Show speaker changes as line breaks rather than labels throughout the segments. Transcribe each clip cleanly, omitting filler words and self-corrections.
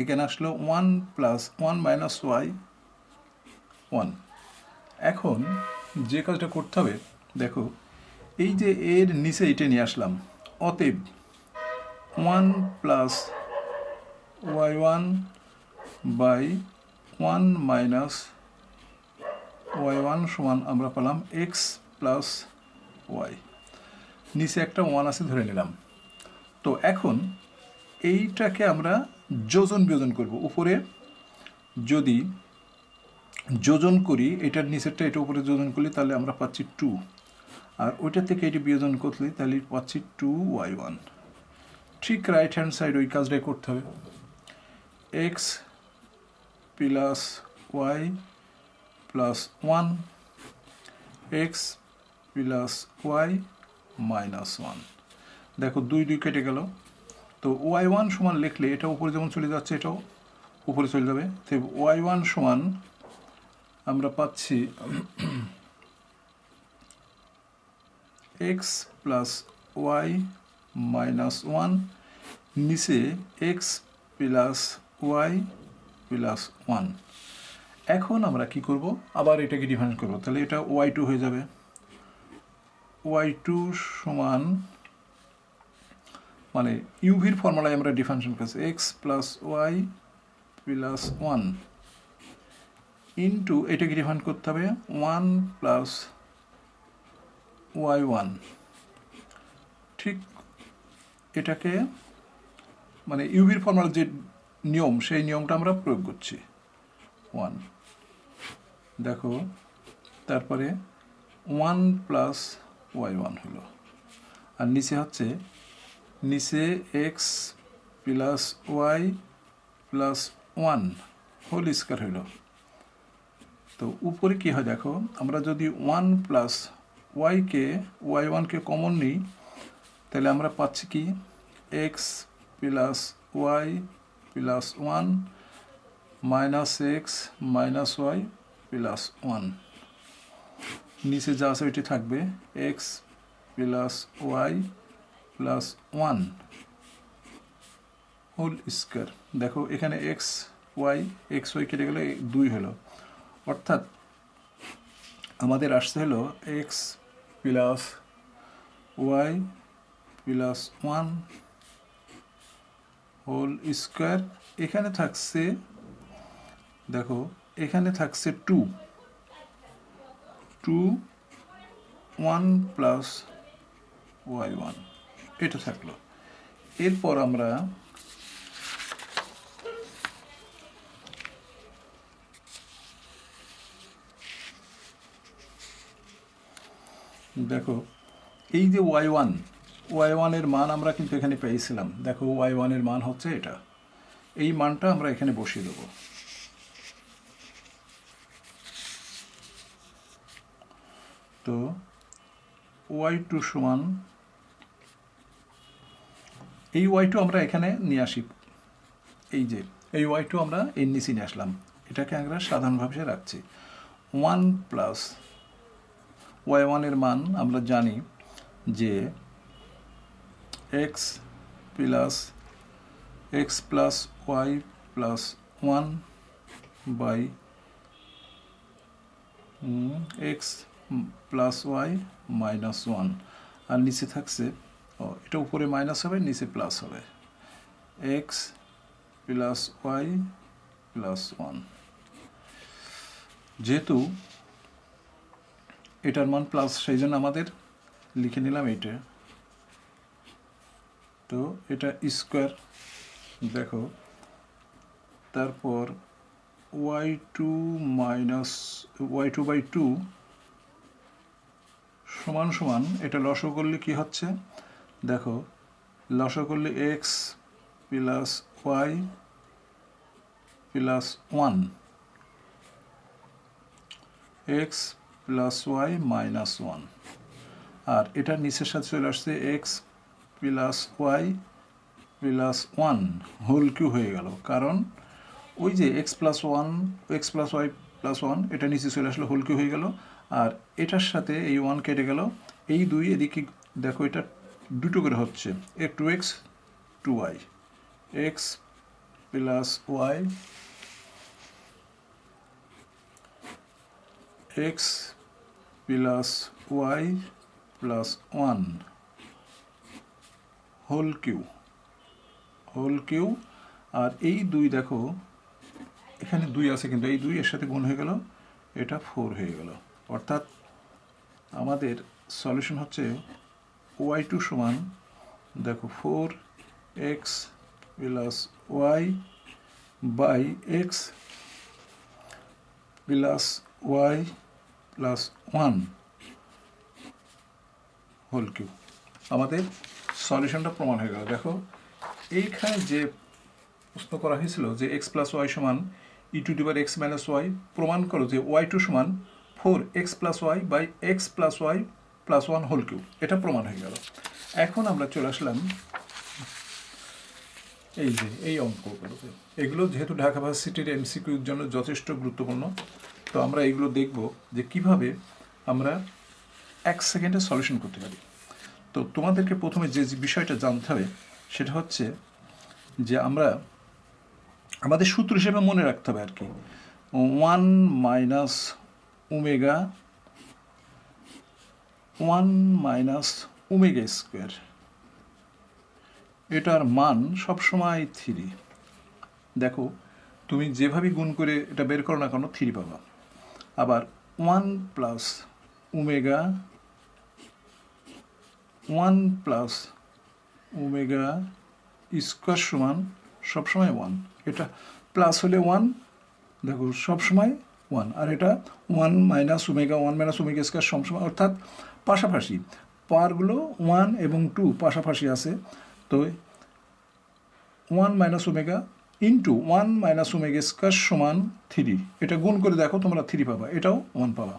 এখানে আসলো 1 plus 1 minus y 1। এখন যে কাজটা করতে হবে, দেখো এই যে এর নিচে এটা নিয়ে আসলাম, অতএব 1 plus y 1 by 1 minus y 1 সমান আমরা পেলাম এক্স প্লাস ওয়াই। নিচে একটা 1 আছে ধরে নিলাম। তো এখন এইটাকে আমরা যোজন বিয়োজন করব। উপরে যদি যোজন করি, এটার নিচেরটা এটা উপরে যোজন করলে তাহলে আমরা পাচ্ছি 2, আর ওইটা থেকে এটি বিয়োজন করলে তাহলে পাচ্ছি 2y1। ঠিক রাইট হ্যান্ড সাইড ওই কাজটাই করতে হবে। X plus y plus 1, x plus y minus 1। দেখো 2 2 কেটে গেল। তো y1 সমান লিখলে এটা উপরে যেমন চলে যাচ্ছে এটাও উপরে চলে যাবে। তো y1 সমান আমরা পাচ্ছি এক্স প্লাস ওয়াই মাইনাস 1, নিচে এক্স প্লাস ওয়াই প্লাস 1। এখন আমরা কি করব, আবার এটাকে ডিফারেন্স করব। তাহলে এটা y2 হয়ে যাবে। y2 সমান মানে ইউভির ফর্মুলায় আমরা ডিফারেন্সিয়েশন করছি x plus y plus 1 into এটাকে ডিফারেন্স করতে হবে 1 প্লাস y1। ঠিক এটাকে মানে ইউভির ফর্মুলার যে নিয়ম সেই নিয়মটা আমরা প্রয়োগ করছি। 1 দেখো, তারপরে 1 প্লাস y1 হলো, আর নিচে হচ্ছে নিচে x plus y plus 1 whole square হইল। তো উপরে কি হয় দেখো, আমরা যদি 1 প্লাস ওয়াই1কে কমন নিই তাহলে আমরা পাচ্ছি কি x plus y plus 1 minus x minus y plus 1। নিচে যা আছে ওইটি থাকবে x plus y plus 1 whole square. দেখো এখানে এক্স ওয়াই কেটে গেলে 2 হলো, অর্থাৎ আমাদের আসতে হলো x plus y plus 1 whole square. এখানে থাকছে দেখো এখানে থাকছে 2 1 প্লাস y1 এটা থাকলো। এরপর আমরা দেখো এই যে y1 এর মান আমরা কিন্তু এখানে পেয়েছিলাম। দেখো y1 এর মান হচ্ছে এটা, এই মানটা আমরা এখানে বসিয়ে দেব। তো y2 সমান এই y2 আমরা এখানে নিয়ে আসি, এই যে এই y2 আমরা এর নিচে নিয়ে আসলাম, এটাকে আমরা সাধারণভাবে রাখছি। 1 প্লাস y1 এর মান আমরা জানি যে x plus y plus 1 by x plus y minus 1, আর নিচে থাকছে এটা উপরে মাইনাস হবে নিচে প্লাস হবে এক্স প্লাস ওয়াই প্লাস 1। যেহেতু এটার মান প্লাস সেই জন্য আমাদের লিখে নিলাম এইটা। তো এটা স্কোয়ার দেখো, তারপর y2 মাইনাস y2 বাই 2 সমান সমান এটা লসও করলে কি হচ্ছে দেখো, লসও করলে x plus y plus 1 x plus y minus 1, আর এটার নিচের সাথে চলে আসছে x plus y plus 1 whole cube হয়ে গেল, কারণ ওই যে এক্স প্লাস ওয়াই প্লাস 1 এটা নিচে চলে আসলো হোল কিউ হয়ে গেল, আর এটার সাথে এই 1 কেটে গেল, এই 2 এদিকে দেখো এটা দুটো করে হচ্ছে 2x 2y x plus y x plus y plus 1 whole cube. আর এই 2 দেখো এখানে 2 আছে, কিন্তু এই 2 এর সাথে গুণ হয়ে গেল, এটা 4 হয়ে গেল। অর্থাৎ আমাদের সলিউশন হচ্ছে y2 সমান দেখো 4x plus y by x plus y plus 1 whole cube. আমাদের সলিউশনটা প্রমাণ হয়ে গেল। দেখো এইখানে যে প্রশ্ন করা হয়েছিল যে এক্স প্লাস ওয়াই সমান e to the power x minus y, প্রমাণ করো যে y2 সমান 4x plus y by x plus y plus 1 whole cube. এটা প্রমাণ হয়ে গেল। এখন আমরা চলে আসলাম এই যে এই অঙ্কগুলোতে। এগুলো যেহেতু ঢাকা ভার্সিটির এমসিকিউর জন্য যথেষ্ট গুরুত্বপূর্ণ, তো আমরা এগুলো দেখব যে কিভাবে আমরা 1 সেকেন্ডে সলিউশন করতে পারি। তো তোমাদেরকে প্রথমে যে বিষয়টা জানতে হবে সেটা হচ্ছে যে আমরা আমাদের সূত্র হিসেবে মনে রাখতে হবে আর কি, 1 মাইনাস ওমেগা স্কোয়ার, এটার মান সবসময় 3। দেখো তুমি যেভাবে গুণ করে এটা বের করো না কেন 3 পাবা। আবার 1 প্লাস ওমেগা স্কোয়ার সমান সবসময় 1। এটা প্লাস হলে 1, দেখো সবসময় 1। আর এটা 1 মাইনাস ওমেগা স্কোয়ার সবসময়, অর্থাৎ পাশাপাশি পাওয়ারগুলো 1 এবং 2 পাশাপাশি আছে। তো 1 minus omega into 1 minus omega square সমান 3। এটা গুণ করে দেখো তোমরা 3 পাবা, এটাও 1 পাবা।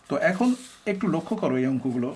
তো এখন একটু লক্ষ্য করো এই অঙ্কগুলো।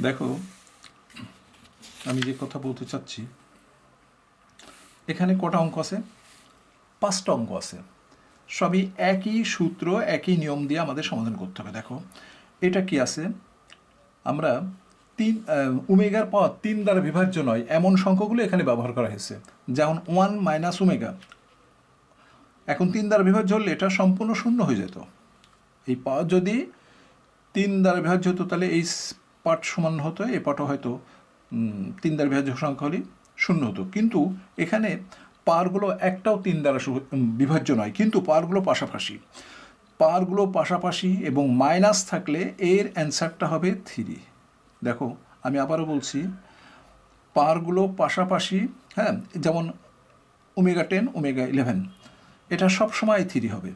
দেখো আমি যে কথা বলতে চাচ্ছি, এখানে কটা অঙ্ক আছে? 5টা অঙ্ক আছে। সবই একই সূত্র, একই নিয়ম দিয়ে আমাদের সমাধান করতে হবে। দেখো এটা কি আছে, আমরা ওমেগার পর 3 দ্বারা বিভাজ্য নয় এমন সংখ্যাগুলো এখানে ব্যবহার করা হয়েছে। যেমন 1 মাইনাস ওমেগা, এখন 3 দ্বারা বিভাজ্য হলে এটা সম্পূর্ণ শূন্য হয়ে যেত। এই পাওয়ার যদি 3 দ্বারা বিভাজ্য হতো তাহলে এই পার্ট সমান হতো, এই পার্টও হয়তো 3 দ্বারা বিভাজ্য সংখ্যা হলে শূন্য হতো। কিন্তু এখানে পাওয়ারগুলো একটাও 3 দ্বারা বিভাজ্য নয়, কিন্তু পাওয়ারগুলো পাশাপাশি এবং মাইনাস থাকলে এর অ্যান্সারটা হবে 3। দেখো আমি আবারও বলছি, পাওয়ারগুলো পাশাপাশি, হ্যাঁ, যেমন ওমেগা 10 ওমেগা 11, এটা সবসময় 3 হবে।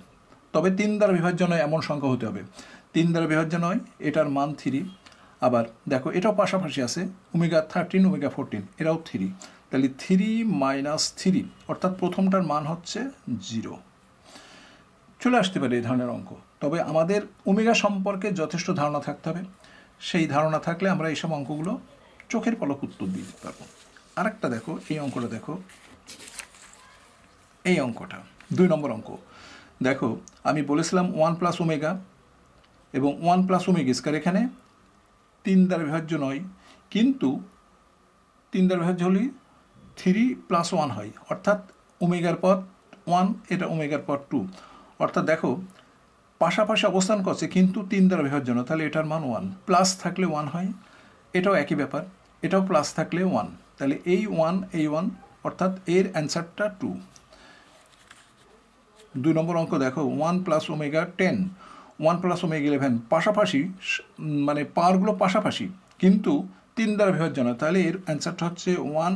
তবে 3 দ্বারা বিভাজ্য নয় এমন সংখ্যা হতে হবে। 3 দ্বারা বিভাজ্য নয়, এটার মান 3। আবার দেখো এটাও পাশাপাশি আছে, ওমেগা 13 ওমেগা 14, এরাও 3। তাহলে 3 মাইনাস 3, অর্থাৎ প্রথমটার মান হচ্ছে 0। চলে আসতে পারে এই ধরনের অঙ্ক। তবে আমাদের ওমেগা সম্পর্কে যথেষ্ট ধারণা থাকতে হবে। সেই ধারণা থাকলে আমরা এইসব অঙ্কগুলো চোখের পলক উত্তর দিয়ে দিতে পারবো। আরেকটা দেখো, এই অঙ্কটা দেখো, এই অঙ্কটা 2 নম্বর অঙ্ক। দেখো আমি বলেছিলাম 1 প্লাস ওমেগা এবং 1 প্লাস ওমেগা স্কয়ার এখানে 3 দ্বারা বিভাজ্য নয়, কিন্তু 3 দ্বারা বিভাজ্য হলেই 3 প্লাস 1 হয়, অর্থাৎ ওমেগার পর 1, এটা ওমেগার পর 2। অর্থাৎ দেখো পাশাপাশি অবস্থান করছে কিন্তু 3 দ্বারা বিভাজ্য নয়, তাহলে এটার মান 1। প্লাস থাকলে 1 হয়, এটাও একই ব্যাপার, এটাও প্লাস থাকলে 1। তাহলে এই 1, অর্থাৎ এর অ্যান্সারটা 2। 2 নম্বর অঙ্ক দেখো 1 প্লাস ওমেগা 10 1 প্লাস ওমেগা 11, পাশাপাশি মানে পাওয়ারগুলো পাশাপাশি কিন্তু 3 দ্বারা বিভাজ্য নয়, তাহলে এর অ্যান্সারটা হচ্ছে 1।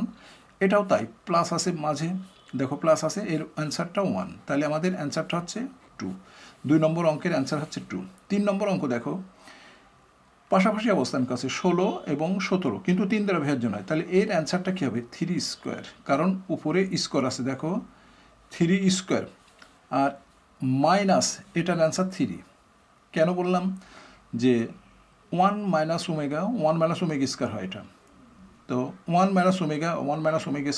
এটাও তাই, প্লাস আছে মাঝে, দেখো প্লাস আছে, এর অ্যান্সারটা 1। তাহলে আমাদের অ্যান্সারটা হচ্ছে 2। 2 নম্বর অঙ্কের অ্যান্সার হচ্ছে 2। 3 নম্বর অঙ্ক দেখো পাশাপাশি অবস্থান করছে 16 এবং 17, কিন্তু 3 দ্বারা বিভাজ্য নয়, তাহলে এর অ্যান্সারটা কী হবে? 3 স্কোয়ার, কারণ উপরে স্কোয়ার আছে, দেখো 3 স্কোয়ার। আর মাইনাস এটার অ্যান্সার 3। কেন বললাম যে 1 মাইনাস ওমেগা স্কোয়ার হয় এটা, তো 1 - ω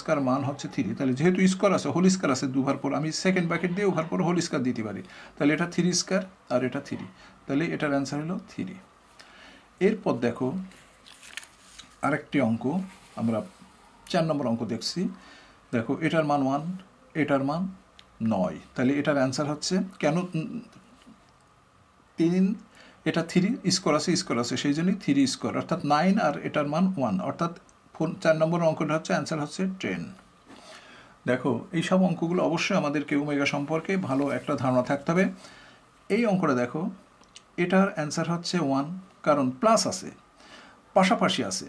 স্কোয়ার মান হচ্ছে 3, তাহলে যেহেতু স্কোয়ার আছে, হোল স্কোয়ার আছে, দুবার পর আমি সেকেন্ড ব্র্যাকেট দিয়ে ওভার পর হোল স্কোয়ার দিতে পারি, তাহলে এটা 3 স্কোয়ার আর এটা 3, তাহলে এটার অ্যান্সার হলো 3। এরপর দেখো আরেকটি অঙ্ক, আমরা 4 নম্বর অঙ্ক দেখছি। দেখো এটার মান 1, এটার মান 9, তাহলে এটার অ্যান্সার হচ্ছে কেন 3, এটা 3 স্কোয়ার আছে সেই জন্যই 3 স্কোয়ার, অর্থাৎ 9 আর এটার মান 1, অর্থাৎ 4 নম্বর অঙ্কটা হচ্ছে অ্যান্সার হচ্ছে 10। দেখো এই সব অঙ্কগুলো অবশ্যই আমাদেরকে ওমেগা সম্পর্কে ভালো একটা ধারণা থাকতে হবে। এই অঙ্কটা দেখো, এটার অ্যান্সার হচ্ছে 1, কারণ প্লাস আছে, পাশাপাশি আছে।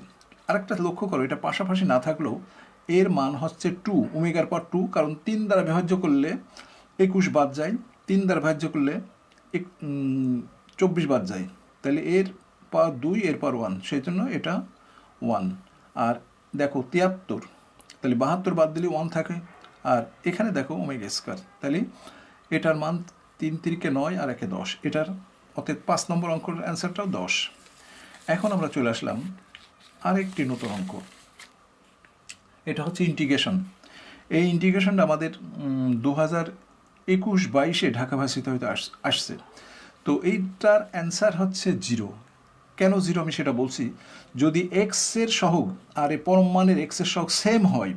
আরেকটা লক্ষ্য করো, এটা পাশাপাশি না থাকলেও এর মান হচ্ছে 2, ওমেগার পর 2, কারণ 3 দ্বারা বিভাজ্য করলে 21 বাদ যায়, 3 দ্বারা বিভাজ্য করলে 24 বাদ যায়, তাহলে এর পাওয়ার 2, এর পাওয়ার 1, সেই জন্য এটা 1। আর দেখো 73, তাহলে 72 বাদ দিলে 1 থাকে, আর এখানে দেখো ওমেগা স্কোয়ার, তাহলে এটার মান 3 3 9 আর 1 10, এটার অর্থাৎ 5 নম্বর অঙ্কের অ্যান্সারটাও 10। এখন আমরা চলে আসলাম আরেকটি নতুন অঙ্ক, এটা হচ্ছে ইন্টিগ্রেশন। এই ইন্টিগ্রেশনটা আমাদের 2021-22 ঢাকা ভার্সিটিতে হয়তো আসছে। তো এইটার অ্যান্সার হচ্ছে 0। কেন 0 আমি সেটা বলছি। যদি এক্সের সহগ আর এই পরম মানের এক্সের সহগ সেম হয়,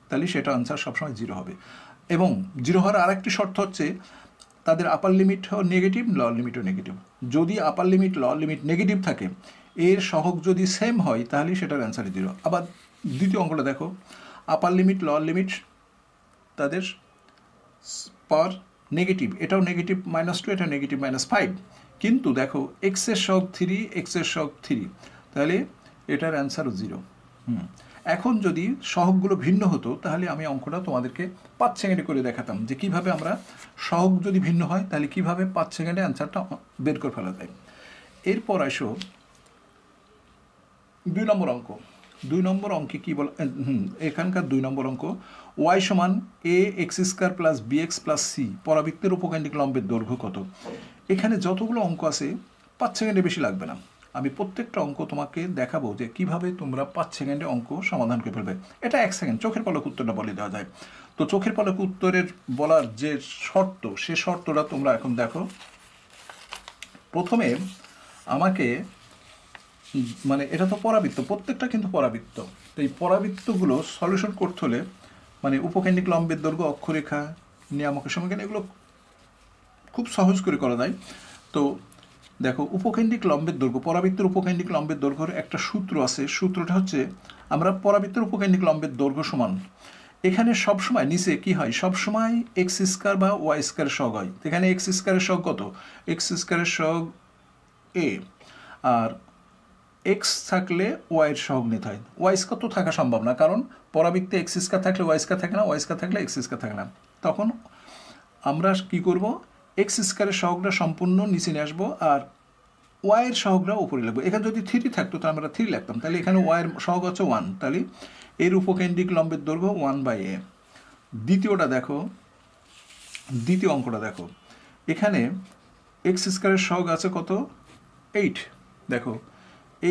তাহলে সেটা অ্যান্সার সবসময় 0 হবে। এবং 0 হওয়ার আরেকটি শর্ত হচ্ছে তাদের আপার লিমিট নেগেটিভ, লোয়ার লিমিটও নেগেটিভ। যদি upper limit lower limit negative থাকে, এর সহগ যদি সেম হয়, তাহলে সেটার অ্যান্সার 0। আবার দ্বিতীয় অঙ্কটা দেখো, আপার লিমিট লোয়ার লিমিট তাদের পাওয়ার নেগেটিভ, এটাও নেগেটিভ -2, এটা নেগেটিভ -5, কিন্তু দেখো এক্সের সহগ 3, এক্সের সহগ 3, তাহলে এটার অ্যান্সারও 0। এখন যদি সহগগুলো ভিন্ন হতো, তাহলে আমি অঙ্কটা তোমাদেরকে 5 সেকেন্ডে করে দেখাতাম যে কিভাবে আমরা সহগ যদি ভিন্ন হয় তাহলে কিভাবে 5 সেকেন্ডে অ্যান্সারটা বের করে ফেলা যায়। এরপর আসো 2 নম্বর অঙ্ক। 2 নম্বর অঙ্কে কী বল, এখানকার 2 নম্বর অঙ্ক, y সমান ax² plus bx plus c পরাবৃত্তের উপকেন্দ্রিক লম্বের দৈর্ঘ্য কত। এখানে যতগুলো অঙ্ক আছে 5 সেকেন্ডে বেশি লাগবে না, আমি প্রত্যেকটা অঙ্ক তোমাকে দেখাবো যে কিভাবে তোমরা 5 সেকেন্ডে অঙ্ক সমাধান করে ফেলবে। এটা 1 সেকেন্ড, চোখের পলক উত্তরটা বলে দেওয়া যায়। তো চোখের পলক উত্তরের বলার যে শর্ত, সে শর্তটা তোমরা এখন দেখো। প্রথমে আমাকে মানে এটা তো পরাবৃত্ত, প্রত্যেকটা কিন্তু পরাবৃত্ত, তো এই পরাবৃত্তগুলো সলিউশন করতে হলে মানে উপকেন্দ্রিক লম্বের দৈর্ঘ্য, অক্ষরেখা, নিয়ামকের সমীকরণ, এগুলো খুব সহজ করে করা যায়। তো দেখো উপকেন্দ্রিক লম্বের দৈর্ঘ্য, পরাবৃত্তের উপকেন্দ্রিক লম্বের দৈর্ঘ্যের একটা সূত্র আছে। সূত্রটা হচ্ছে আমরা পরাবৃত্তের উপকেন্দ্রিক লম্বের দৈর্ঘ্য সমান, এখানে সবসময় নিচে কি হয়, সবসময় x² বা y² সহগ হয়। এখানে x² সহগ কত, x² সহগ a, আর এক্স থাকলে ওয়াইয়ের সহগ নিতে হয়। y² তো থাকা সম্ভব না, কারণ পরাবৃত্তে x² থাকলে y² থাকে না, y² থাকলে x² থাকে না। তখন আমরা কি করব, x² সহগটা সম্পূর্ণ নিচে নিয়ে আসবো, আর ওয়াইয়ের সহগটা উপরে লিখবো। এখানে যদি 3 থাকতো তো আমরা 3 লিখতাম, তাহলে এখানে ওয়াইয়ের সহগ হচ্ছে 1, তাহলে এর উপকেন্দ্রিক লম্বের দৈর্ঘ্য 1/a। দ্বিতীয়টা দেখো, দ্বিতীয় অঙ্কটা দেখো, এখানে x² সহগ আছে কত, 8। দেখো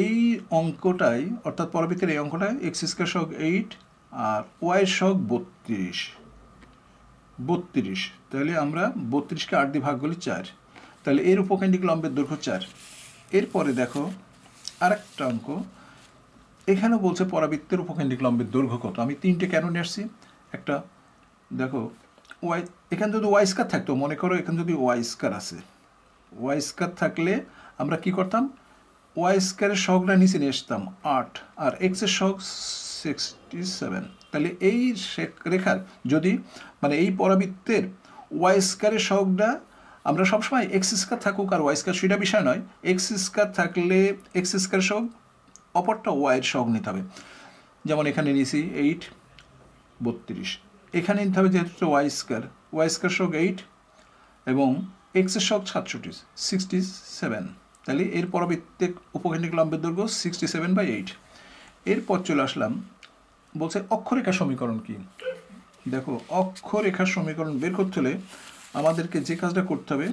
এই অঙ্কটাই, অর্থাৎ পরাবৃত্তের এই অঙ্কটায় x² সহগ 8 আর ওয়াইয়ের সহগ 32, তাহলে আমরা 32কে 8 দিয়ে ভাগ করলে 4, তাহলে এর উপকেন্দ্রিক লম্বের দৈর্ঘ্য 4। এরপরে দেখো আরেকটা অঙ্ক, এখানে বলছে পরাবৃত্তের উপকেন্দ্রিক লম্বের দৈর্ঘ্য কত। আমি 3টে কেন নিয়ে আসছি, একটা দেখো ওয়াই, এখানে যদি y² থাকতো, মনে করো এখানে যদি y² আছে, y² থাকলে আমরা কি করতাম, y² সহগটা নিচে নিয়ে আসতাম 8, আর x এর সহগ 67, তাহলে এই রেখার যদি মানে এই পরাবৃত্তের y² সহগটা আমরা সবসময় x² থাকুক আর y² সেটা বিষয় নয়, x² থাকলে x² সহগ, অপরটা y এর সহগ নিতে হবে। যেমন এখানে নিয়েছি 8 32, এখানে নিতে হবে যেহেতু y² সহগ 8 এবং x এর সহগ 67, তাহলে এর পরাবৃত্তিক উপকেন্দ্রিক লম্বের দৈর্ঘ্য 67/8। এরপর চলে আসলাম, বলছে অক্ষরেখা সমীকরণ কি। দেখো অক্ষরেখার সমীকরণ বের করতে হলে আমাদেরকে যে কাজটা করতে হবে,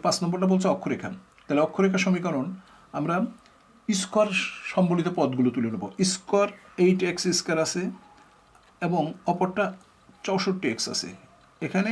5 নম্বরটা বলছে অক্ষরেখা। তাহলে অক্ষরেখা সমীকরণ আমরা স্কোয়ার সম্বলিত পদগুলো তুলে নেব। স্কোয়ার 8x স্কোয়ার আছে এবং অপরটা 64x আছে। এখানে